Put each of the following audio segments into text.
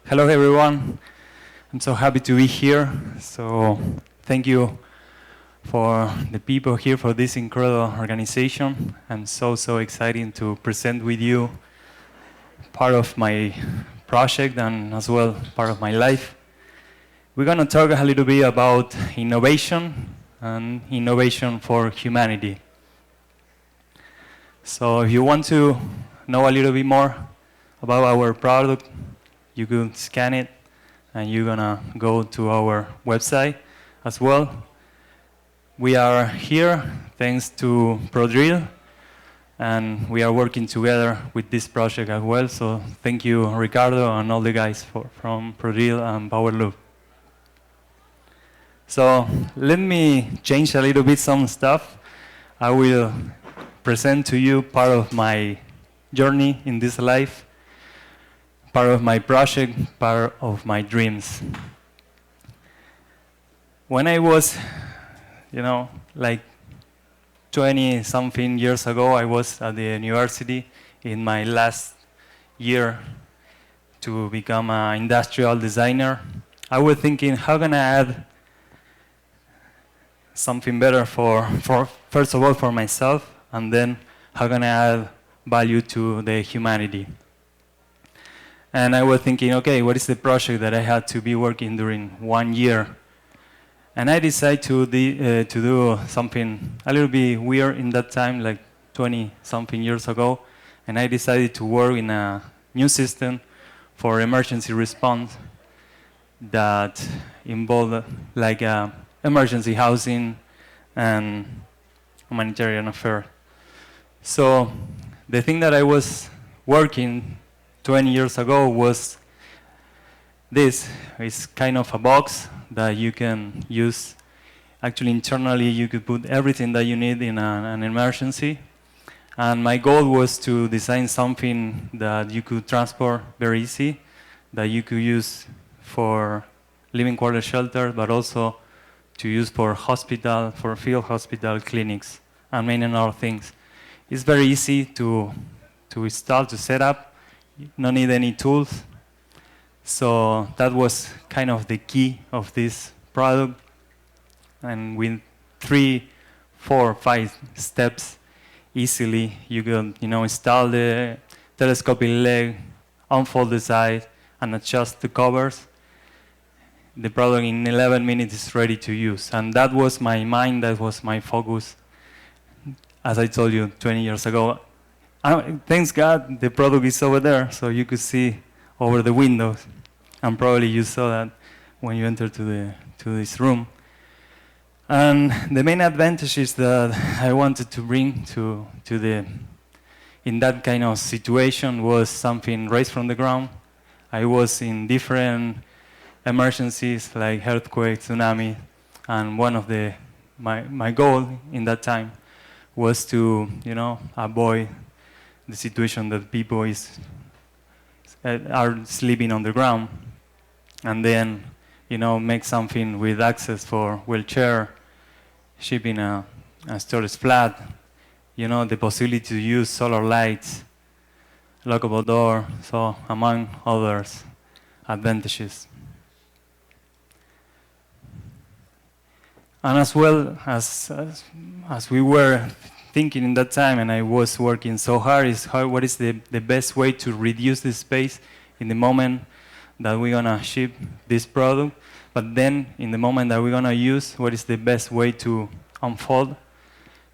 Hello, everyone. I'm so happy to be here. So thank you for the people here for this incredible organization. I'm so excited to present with you part of my project and as well part of my life. We're going to talk a little bit about innovation and innovation for humanity. So if you want to know a little bit more about our product, you could scan it and you're gonna go to our website as well. We are here thanks to ProDrill, and we are working together with this project as well. So thank you, Ricardo, and all the guys from ProDrill and PowerLoop. So let me change a little bit some stuff. I will present to you part of my journey in this life, part of my project, part of my dreams. When I was, like 20-something years ago, I was at the university in my last year to become an industrial designer. I was thinking, how can I add something better for first of all, for myself, and then how can I add value to the humanity? And I was thinking, okay, what is the project that I had to be working during 1 year? And I decided to do something a little bit weird in that time, like 20-something years ago. And I decided to work in a new system for emergency response that involved like emergency housing and humanitarian affairs. So the thing that I was working 20 years ago was this. It's kind of a box that you can use. Actually, internally, you could put everything that you need in an emergency. And my goal was to design something that you could transport very easy, that you could use for living quarter shelter, but also to use for hospital, for field hospital clinics, and many other things. It's very easy to install, to set up. No need any tools. So that was kind of the key of this product. And with 3, 4, 5 steps, easily you can install the telescopic leg, unfold the side, and adjust the covers. The product in 11 minutes is ready to use. And that was my mind, that was my focus. As I told you 20 years ago, thanks God, the product is over there, so you could see over the windows. And probably you saw that when you entered to this room. And the main advantages that I wanted to bring in that kind of situation was something raised from the ground. I was in different emergencies like earthquake, tsunami, and one of my goal in that time was to avoid the situation that people are sleeping on the ground, and then make something with access for wheelchair, shipping a storage flat, the possibility to use solar lights, lockable door, so among others advantages. And as well as we were thinking in that time, and I was working so hard, is what is the best way to reduce the space in the moment that we're gonna ship this product, but then in the moment that we're gonna use, what is the best way to unfold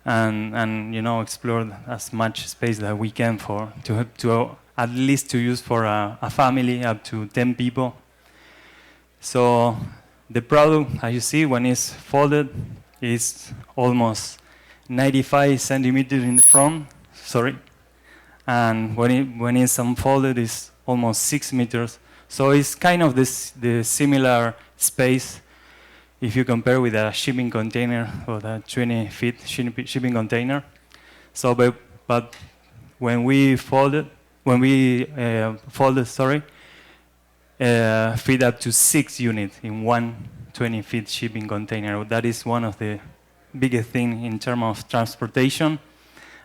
and explore as much space that we can to at least to use for a family up to 10 people. So the product, as you see, when it's folded, is almost 95 centimeters in the front, and when it's unfolded, it's almost 6 meters. So it's kind of the similar space if you compare with a shipping container or the 20-feet shipping container. So, but when we folded, fit up to 6 units in one 20-feet shipping container. That is one of the biggest things in terms of transportation,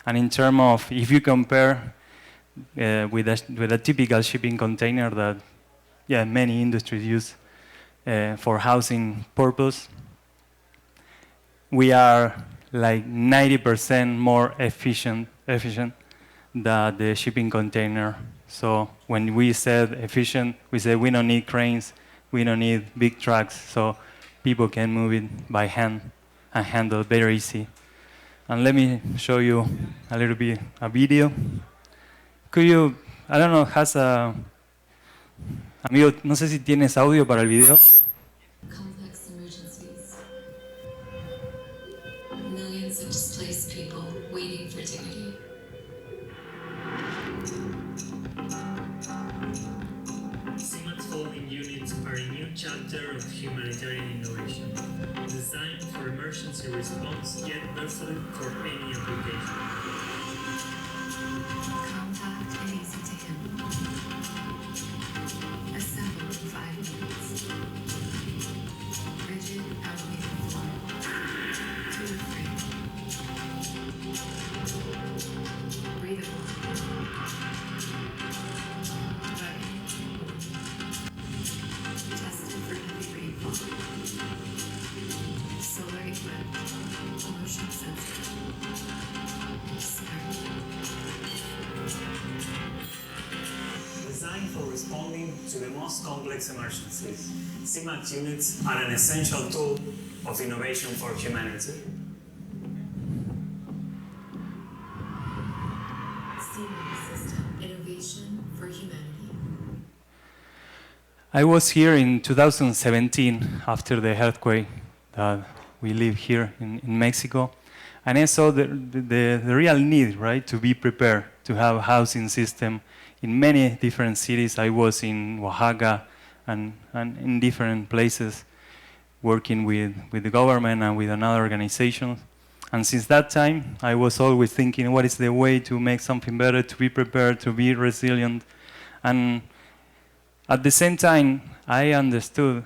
and in terms of, if you compare with a typical shipping container that yeah, many industries use for housing purpose. We are like 90% more efficient than the shipping container. So when we said efficient, we said we don't need cranes, we don't need big trucks, so people can move it by hand and handle very easy. And let me show you a little bit a video. Could you, I don't know, has a... Amigo, no sé si tienes audio para el video. Complex emergencies. Millions of displaced people waiting for dignity. Cmax folding units are a new chapter of humanitarian innovation, designed for emergency response yet versatile for any application. Compact and easy to handle. Assembled in 5 minutes. Rigid, elevated floor. Tool frame. Breathable. Rugged. Tested for heavy rainfall. Solar equipped. Motion sensitive. Smart. Designed for responding to the most complex emergencies, Cmax units are an essential tool of innovation for humanity. Cmax System Innovation for Humanity. I was here in 2017 after the earthquake that we live here in Mexico, and I saw the real need, right, to be prepared, to have a housing system in many different cities. I was in Oaxaca and in different places working with the government and with another organizations. And since that time, I was always thinking, what is the way to make something better, to be prepared, to be resilient. And at the same time, I understood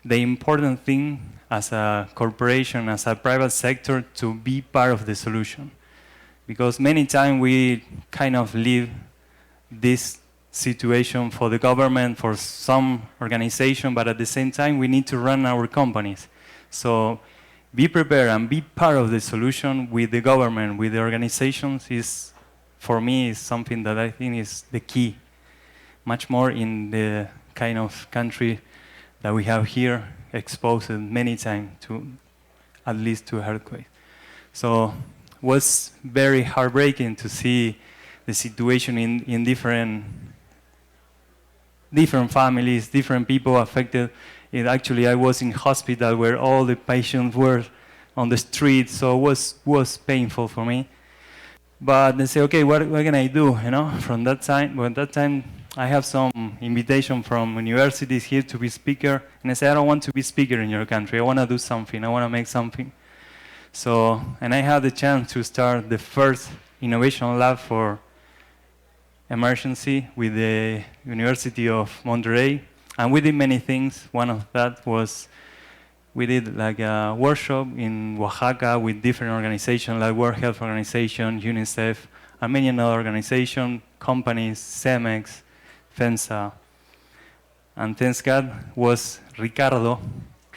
the important thing as a corporation, as a private sector, to be part of the solution. Because many times we kind of leave this situation for the government, for some organization, but at the same time, we need to run our companies. So be prepared and be part of the solution with the government, with the organizations, is, for me, is something that I think is the key, much more in the kind of country that we have here, exposed many times to, at least to earthquake. So it was very heartbreaking to see the situation in different families, different people affected. Actually, I was in hospital where all the patients were on the street, so it was painful for me. But they say, okay, what can I do? You know, from that time, well, at that time, I have some invitation from universities here to be speaker, and I say, I don't want to be speaker in your country. I want to do something. I want to make something. So, and I had the chance to start the first innovation lab for emergency with the University of Monterrey, and we did many things. One of that was we did like a workshop in Oaxaca with different organizations like World Health Organization, UNICEF, and many other organizations, companies, Cmax, FENSA. And thanks God was Ricardo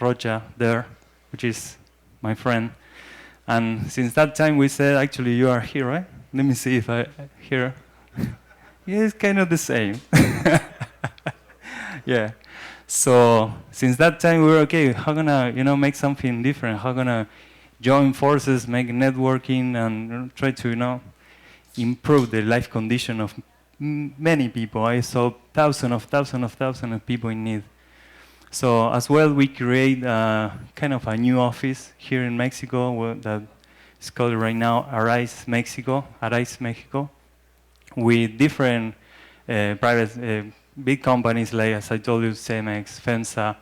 Rocha there, which is my friend. And since that time we said, actually you are here, right? Let me see if I here. Yeah, it's kind of the same. Yeah. So since that time we were okay, how gonna make something different? How gonna join forces, make networking, and try to improve the life condition of many people. I saw thousands of people in need. So as well, we create kind of a new office here in Mexico that is called right now Arise Mexico, with different private big companies like, as I told you, Cmax, FENSA,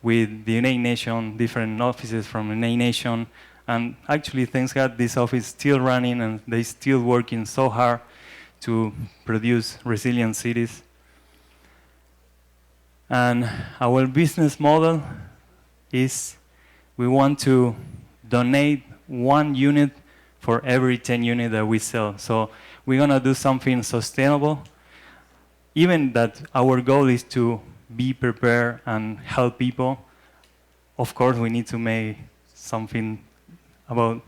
with the United Nations, different offices from the United Nations. And actually, thanks God, this office is still running and they're still working so hard to produce resilient cities. And our business model is we want to donate 1 unit for every 10 units that we sell. So we're going to do something sustainable. Even that our goal is to be prepared and help people, of course we need to make something about,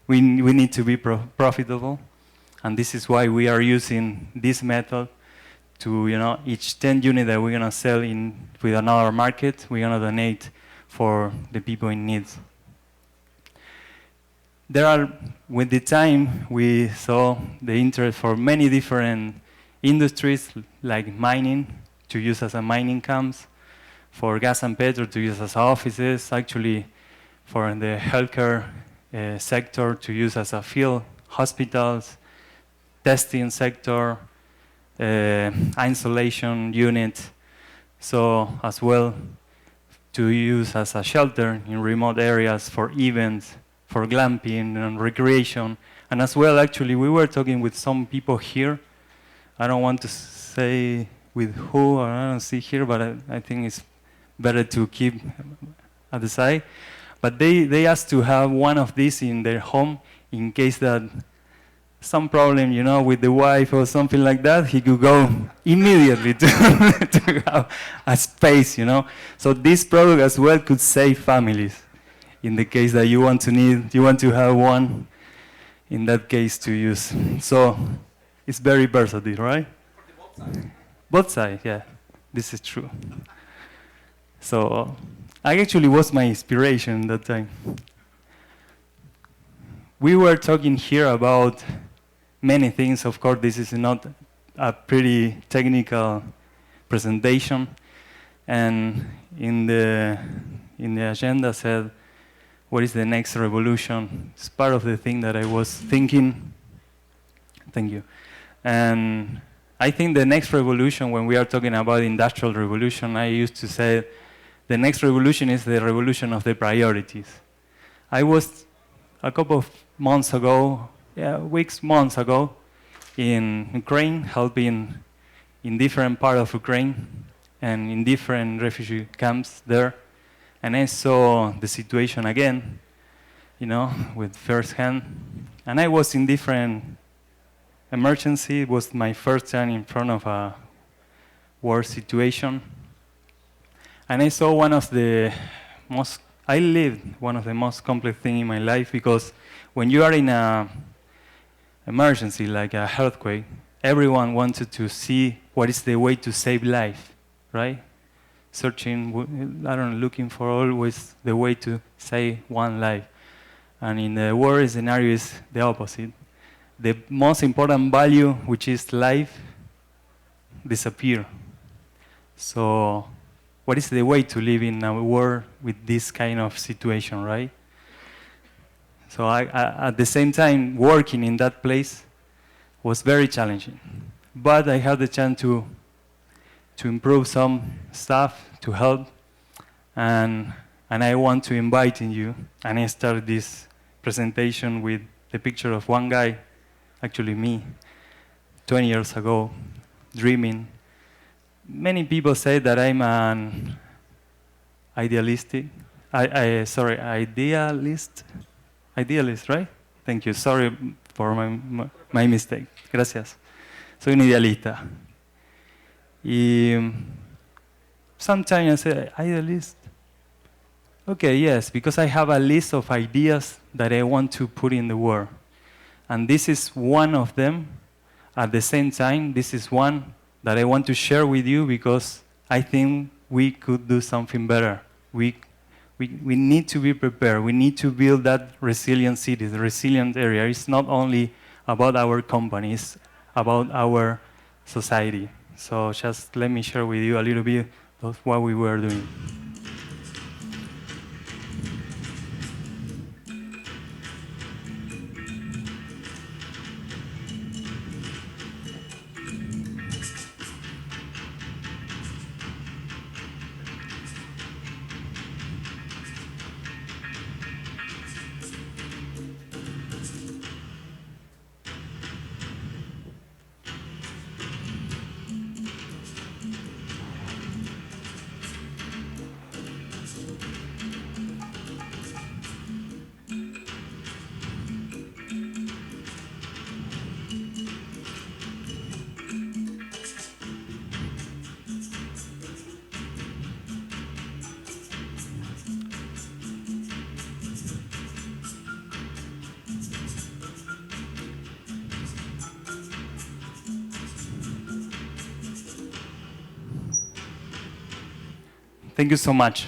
we need to be profitable. And this is why we are using this method to, each 10 units that we're gonna sell with another market, we're gonna donate for the people in need. With the time, we saw the interest for many different industries, like mining, to use as a mining camps, for gas and petrol to use as offices, actually for the healthcare sector to use as a field, hospitals, testing sector, isolation unit, so as well to use as a shelter in remote areas for events, for glamping and recreation. And as well, actually, we were talking with some people here. I don't want to say with who, or I don't see here, but I think it's better to keep at the side. But they asked to have one of these in their home in case that some problem, with the wife or something like that, he could go immediately to, to have a space, So this product as well could save families in the case that you want to have one in that case to use. So it's very versatile, right? Both sides, yeah. This is true. So I actually was my inspiration that time. We were talking here about many things. Of course, this is not a pretty technical presentation. And in the agenda said, what is the next revolution? It's part of the thing that I was thinking. Thank you. And I think the next revolution, when we are talking about industrial revolution, I used to say the next revolution is the revolution of the priorities. I was a couple of months ago, months ago, in Ukraine, helping in different parts of Ukraine and in different refugee camps there. And I saw the situation again, with first hand. And I was in different emergency. It was my first time in front of a war situation. And I saw one of the most complex things in my life, because when you are in an emergency, like a earthquake, everyone wanted to see what is the way to save life, right? Looking for always the way to save one life. And in the war scenario is the opposite. The most important value, which is life, disappear. So what is the way to live in a world with this kind of situation, right? So I at the same time, working in that place was very challenging. But I had the chance to improve some stuff, to help. And I want to invite you. And I started this presentation with the picture of one guy, actually me, 20 years ago, dreaming. Many people say that I'm an idealist, right? Thank you. Sorry for my mistake. Gracias. Soy un idealista. Y sometimes I say, idealist? Okay, yes, because I have a list of ideas that I want to put in the world. And this is one of them. At the same time, this is one that I want to share with you because I think we could do something better. We need to be prepared. We need to build that resilient city, the resilient area. It's not only about our company, it's about our society. So just let me share with you a little bit of what we were doing. Thank you so much.